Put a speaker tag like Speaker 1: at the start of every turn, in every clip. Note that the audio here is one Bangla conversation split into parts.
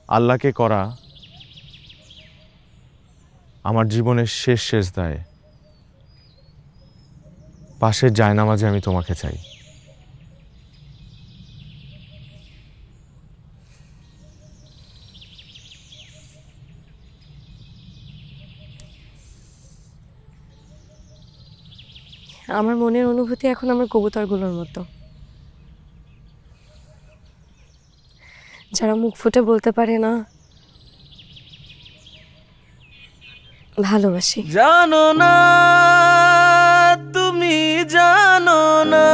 Speaker 1: আল্লাহকে করা আমার জীবনের শেষ সেজদায় পাশের জায়নামাজে আমি তোমাকে চাই।
Speaker 2: আমার মনের অনুভূতি এখন আমার কবুতরগুলোর মতো, যারা মুখ ফুটে বলতে পারে না ভালোবাসি।
Speaker 3: জানো না তুমি, জানো না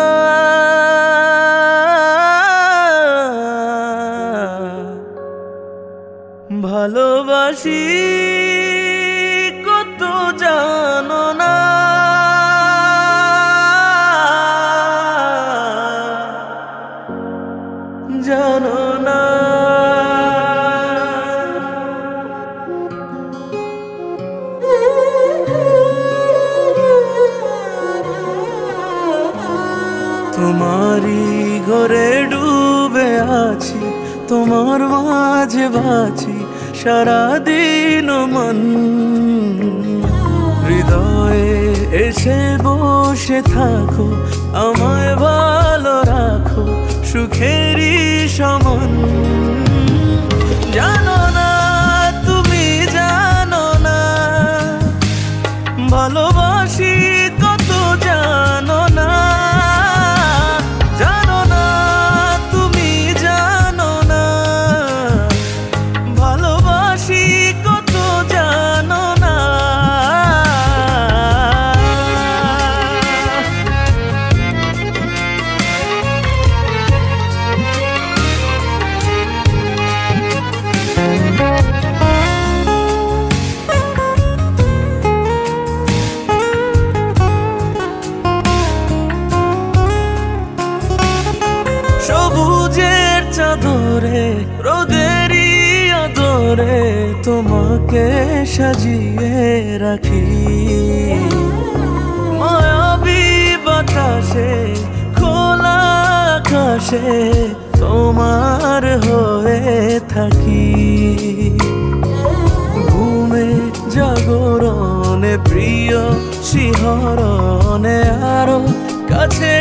Speaker 3: ভালোবাসি কত, জানো না জানো না। তোমারই ঘরে ডুবে আছি, তোমার মাঝে বাঁচি সারাদিন মন। হৃদয়ে এসে বসে থাকো, আমায় ভালো রাখো সুখেরই সমান। জানো না তুমি, জানো না ভালোবাসি কত, জানো না জানো না তুমি, জানো না ভালোবাসি কত, জানো না। সবুজের চাদরে রোদেরই আদরে তোমাকে সাজিয়ে রাখি। মায়াবী বাতাসে খোলা আকাশে তোমার হয়ে থাকি। ঘুমে জাগরণে প্রিয় শিহরণে আরো কাছে